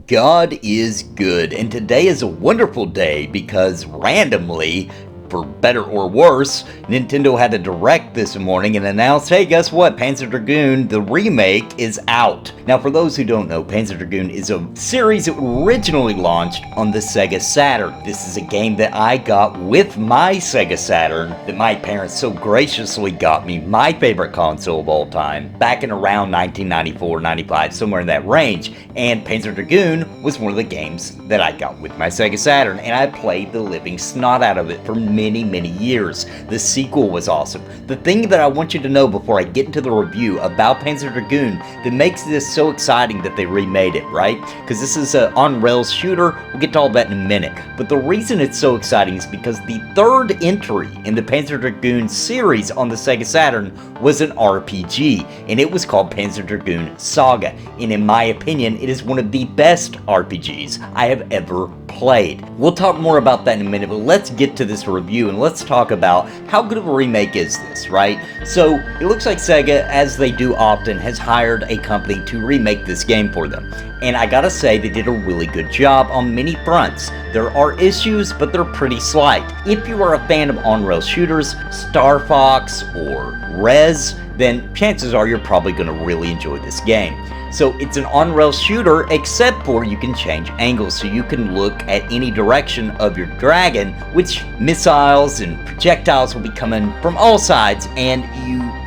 God is good, and today is a wonderful day because randomly, for better or worse, Nintendo had a direct this morning and announced, hey, guess what? Panzer Dragoon, the remake, is out. Now, for those who don't know, Panzer Dragoon is a series that originally launched on the Sega Saturn. This is a game that I got with my Sega Saturn that my parents so graciously got me, my favorite console of all time, back in around 1994, 95, somewhere in that range. And Panzer Dragoon was one of the games that I got with my Sega Saturn, and I played the living snot out of it for many years. The sequel was awesome. The thing that I want you to know before I get into the review about Panzer Dragoon that makes this so exciting that they remade it, right? Because this is an on-rails shooter. We'll get to all that in a minute. But the reason it's so exciting is because the third entry in the Panzer Dragoon series on the Sega Saturn was an RPG, and it was called Panzer Dragoon Saga. And in my opinion, it is one of the best RPGs I have ever played. We'll talk more about that in a minute, but let's get to this review and let's talk about how good of a remake is this, right? So it looks like Sega, as they do often, has hired a company to remake this game for them. And I gotta say, they did a really good job on many fronts. There are issues, but they're pretty slight. If you are a fan of on-rail shooters, Star Fox or Rez, then chances are you're probably gonna really enjoy this game. So it's an on-rail shooter, except for you can change angles, so you can look at any direction of your dragon, which missiles and projectiles will be coming from all sides, and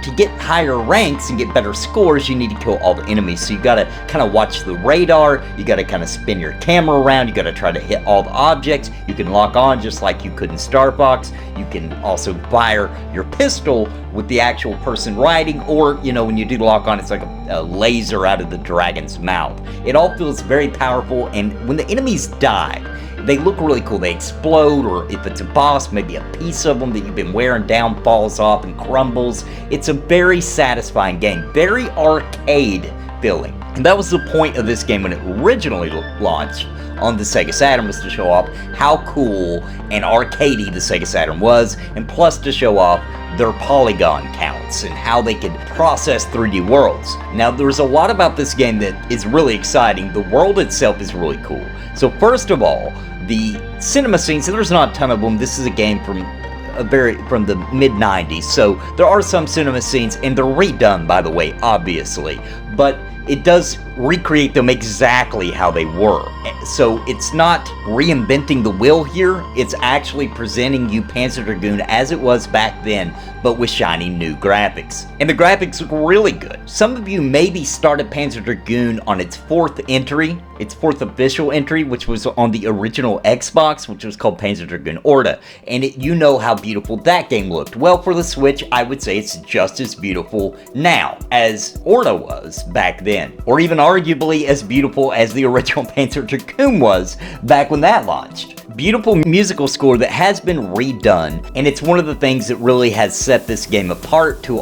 to get higher ranks and get better scores, you need to kill all the enemies. So you gotta kind of watch the radar, you gotta kind of spin your camera around, you gotta try to hit all the objects. You can lock on just like you could in Star Fox. You can also fire your pistol with the actual person riding, or when you do lock on, it's like a laser out of the dragon's mouth. It all feels very powerful, and when the enemies die, they look really cool. They explode, or if it's a boss, maybe a piece of them that you've been wearing down falls off and crumbles. It's a very satisfying game, very arcade feeling. And that was the point of this game when it originally launched on the Sega Saturn, was to show off how cool and arcadey the Sega Saturn was, and plus to show off their polygon counts and how they could process 3D worlds. Now, there's a lot about this game that is really exciting. The world itself is really cool. So first of all, the cinema scenes, and there's not a ton of them. This is a game from the mid-90s, so there are some cinema scenes, and they're redone, by the way, obviously, but it does recreate them exactly how they were. So it's not reinventing the wheel here, it's actually presenting you Panzer Dragoon as it was back then, but with shiny new graphics. And the graphics look really good. Some of you maybe started Panzer Dragoon on its fourth official entry, which was on the original Xbox, which was called Panzer Dragoon Orta, and you know how beautiful that game looked. Well, for the Switch, I would say it's just as beautiful now as Orta was back then, or even arguably as beautiful as the original Panzer Dragoon was back when that launched. Beautiful musical score that has been redone, and it's one of the things that really has set this game apart to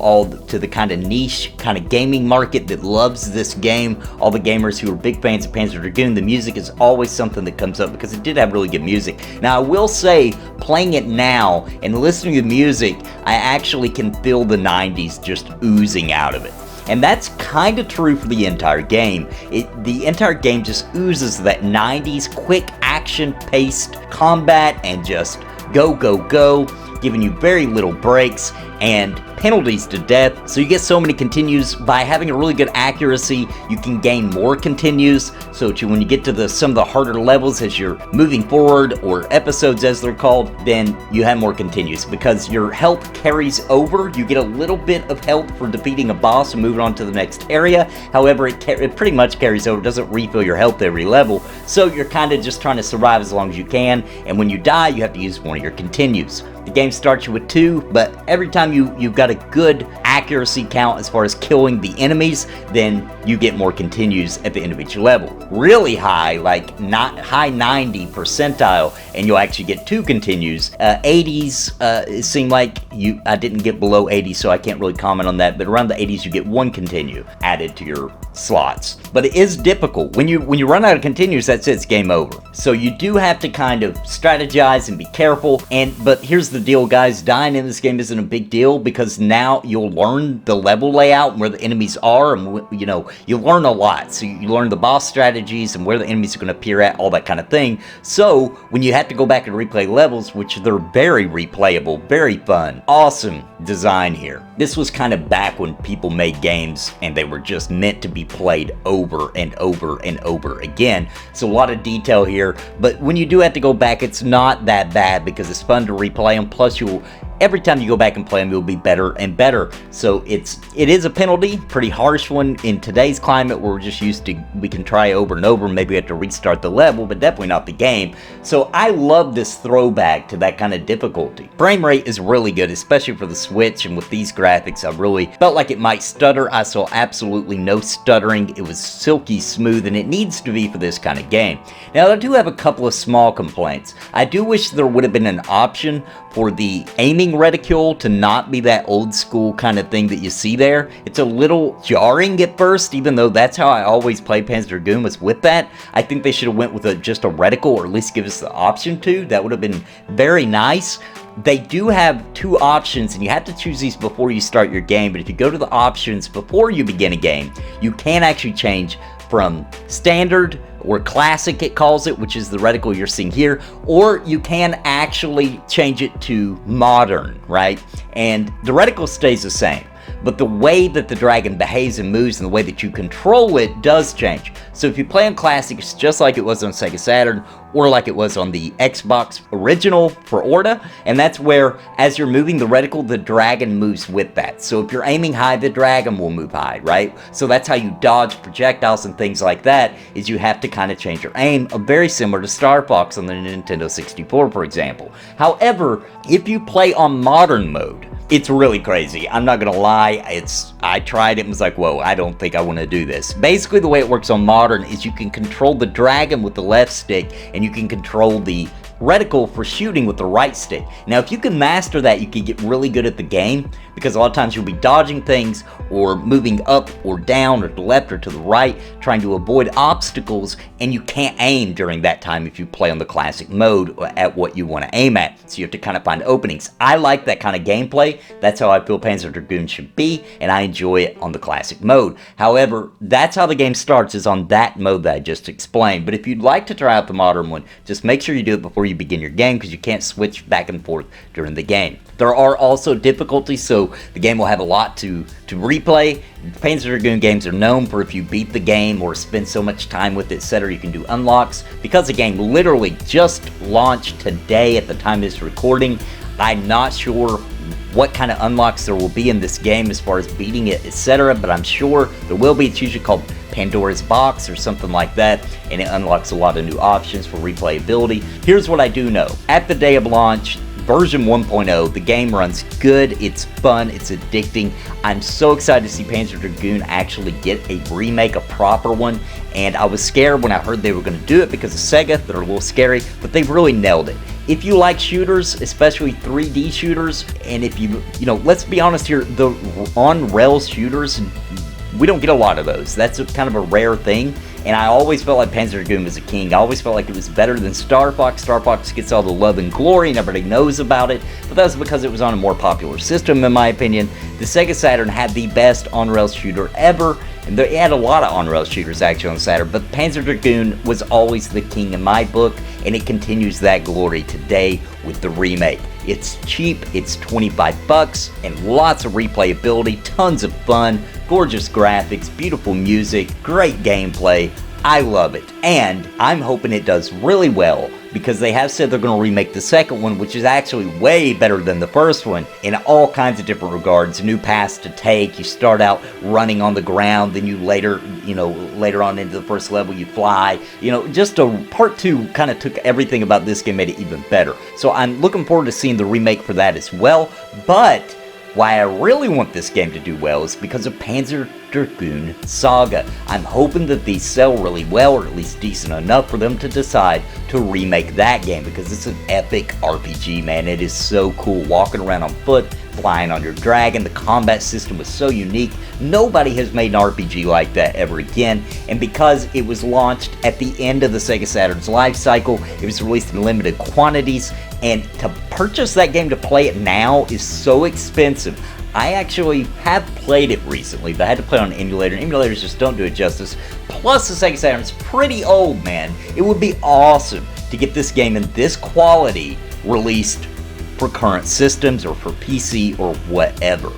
the kind of niche kind of gaming market that loves this game. All the gamers who are big fans of Panzer Dragoon, the music is always something that comes up because it did have really good music. Now, I will say, playing it now and listening to the music, I actually can feel the 90s just oozing out of it. And that's kind of true for the entire game. The entire game just oozes that 90s quick action-paced combat and just go, giving you very little breaks and penalties to death. So you get so many continues. By having a really good accuracy, you can gain more continues, so that when you get to some of the harder levels as you're moving forward, or episodes as they're called, then you have more continues because your health carries over. You get a little bit of health for defeating a boss and moving on to the next area. However, it pretty much carries over. It doesn't refill your health every level, so you're kind of just trying to survive as long as you can, and when you die, you have to use one of your continues. The game starts you with 2, but every time you've got a good accuracy count as far as killing the enemies, then you get more continues at the end of each level. Really high, like not high 90 percentile, and you'll actually get 2 continues. 80s, it seemed like I didn't get below 80, so I can't really comment on that, but around the 80s you get 1 continue added to your slots. But it is difficult. When you run out of continues, that's it, it's game over. So you do have to kind of strategize and be careful, but here's the deal, guys. Dying in this game isn't a big deal because now you'll learn the level layout and where the enemies are, and you learn a lot. So you learn the boss strategies and where the enemies are going to appear at, all that kind of thing. So when you have to go back and replay levels, which they're very replayable, very fun, awesome design here. This was kind of back when people made games and they were just meant to be played over and over and over again. So a lot of detail here, but when you do have to go back, it's not that bad because it's fun to replay them. Plus, every time you go back and play them, you'll be better and better. So it is a penalty, pretty harsh one in today's climate where we're just used to, we can try over and over, maybe we have to restart the level, but definitely not the game. So I love this throwback to that kind of difficulty. Frame rate is really good, especially for the Switch, and with these graphics, I really felt like it might stutter. I saw absolutely no stuttering. It was silky smooth, and it needs to be for this kind of game. Now, I do have a couple of small complaints. I do wish there would have been an option for the aiming reticule to not be that old school kind of thing that you see there. It's a little jarring at first, even though that's how I always play Panzer Dragoon, was with that. I think they should have went with just a reticle, or at least give us the option to. That would have been very nice. They do have two options, and you have to choose these before you start your game, but if you go to the options before you begin a game, you can actually change from standard, or classic it calls it, which is the reticle you're seeing here, or you can actually change it to modern, right? And the reticle stays the same, but the way that the dragon behaves and moves and the way that you control it does change. So if you play on classic, it's just like it was on Sega Saturn, or like it was on the Xbox original for Orta, and that's where, as you're moving the reticle, the dragon moves with that. So if you're aiming high, the dragon will move high, right? So that's how you dodge projectiles and things like that, is you have to kind of change your aim, very similar to Star Fox on the Nintendo 64, for example. However, if you play on modern mode, it's really crazy. I'm not gonna lie, I tried it and was like, whoa, I don't think I want to do this. Basically, the way it works on modern is you can control the dragon with the left stick, and you can control the reticle for shooting with the right stick. Now, if you can master that, you can get really good at the game, because a lot of times you'll be dodging things or moving up or down or to the left or to the right, trying to avoid obstacles, and you can't aim during that time if you play on the classic mode at what you want to aim at. So you have to kind of find openings. I like that kind of gameplay. That's how I feel Panzer Dragoon should be, and I enjoy it on the classic mode. However, that's how the game starts, is on that mode that I just explained. But if you'd like to try out the modern one, just make sure you do it before you begin your game, because you can't switch back and forth during the game. There are also difficulties, so the game will have a lot to replay. Panzer Dragoon games are known for, if you beat the game or spend so much time with it, etc., you can do unlocks. Because the game literally just launched today at the time of this recording, I'm not sure what kind of unlocks there will be in this game as far as beating it, etc., but I'm sure there will be. It's usually called Pandora's Box or something like that, and it unlocks a lot of new options for replayability. Here's what I do know. At the day of launch, version 1.0, the game runs good, it's fun, it's addicting. I'm so excited to see Panzer Dragoon actually get a remake, a proper one, and I was scared when I heard they were going to do it because of Sega. They're a little scary, but they've really nailed it. If you like shooters, especially 3D shooters, and if you let's be honest here, the on-rails shooters, we don't get a lot of those. That's kind of a rare thing. And I always felt like Panzer Dragoon was a king. I always felt like it was better than Star Fox. Star Fox gets all the love and glory, and everybody knows about it, but that's because it was on a more popular system, in my opinion. The Sega Saturn had the best on-rails shooter ever, and they had a lot of on-rails shooters actually on Saturn, but Panzer Dragoon was always the king in my book, and it continues that glory today with the remake. It's cheap, it's 25 bucks, and lots of replayability, tons of fun, gorgeous graphics, beautiful music, great gameplay. I love it, and I'm hoping it does really well, because they have said they're going to remake the second one, which is actually way better than the first one in all kinds of different regards. New paths to take. You start out running on the ground, then you later on into the first level you fly. Just part 2 kind of took everything about this game, made it even better. So I'm looking forward to seeing the remake for that as well. But why I really want this game to do well is because of Panzer Dragoon Saga. I'm hoping that these sell really well, or at least decent enough for them to decide to remake that game, because it's an epic RPG, man. It is so cool walking around on foot, flying on your dragon. The combat system was so unique. Nobody has made an RPG like that ever again, and because it was launched at the end of the Sega Saturn's life cycle, it was released in limited quantities, and to purchase that game to play it now is so expensive. I actually have played it recently, but I had to play it on an emulator. Emulators just don't do it justice. Plus, the Sega Saturn's pretty old, man. It would be awesome to get this game in this quality released for current systems or for PC or whatever.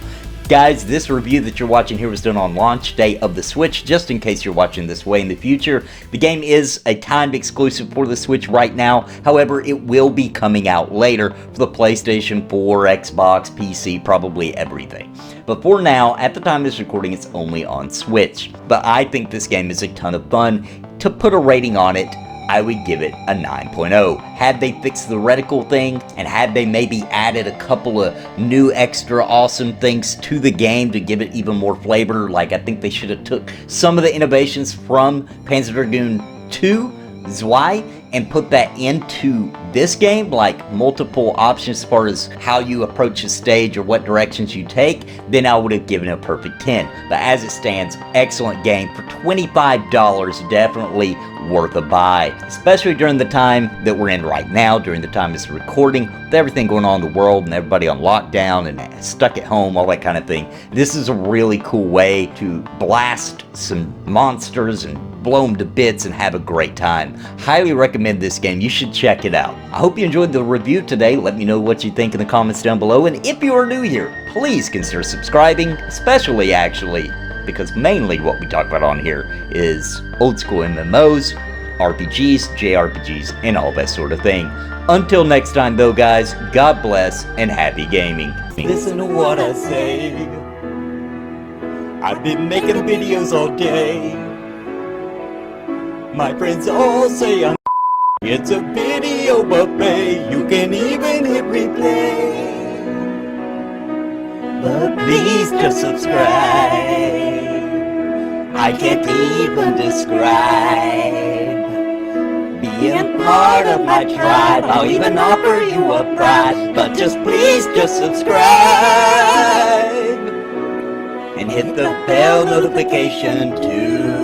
Guys, this review that you're watching here was done on launch day of the Switch, just in case you're watching this way in the future. The game is a timed exclusive for the Switch right now. However, it will be coming out later for the PlayStation 4, Xbox, PC, probably everything. But for now, at the time of this recording, it's only on Switch. But I think this game is a ton of fun. To put a rating on it, I would give it a 9.0. Had they fixed the reticle thing, and had they maybe added a couple of new extra awesome things to the game to give it even more flavor, like I think they should have took some of the innovations from Panzer Dragoon 2, Zwei, and put that into this game, like multiple options as far as how you approach a stage or what directions you take, then I would have given it a perfect 10. But as it stands, excellent game. For $25, definitely worth a buy, especially during the time that we're in right now, during the time it's recording, with everything going on in the world and everybody on lockdown and stuck at home, all that kind of thing. This is a really cool way to blast some monsters and blow them to bits and have a great time. Highly recommend this game. You should check it out. I hope you enjoyed the review today. Let me know what you think in the comments down below, and if you are new here, please consider subscribing, especially actually because mainly what we talk about on here is old school MMOs, RPGs, JRPGs, and all that sort of thing. Until next time though, guys, God bless and happy gaming. Listen to what I say. I've been making videos all day. My friends all say I'm it's a video buffet. You can even hit replay. But please just subscribe. I can't even describe being part of my tribe. I'll even offer you a prize. But just please just subscribe and hit the bell notification too.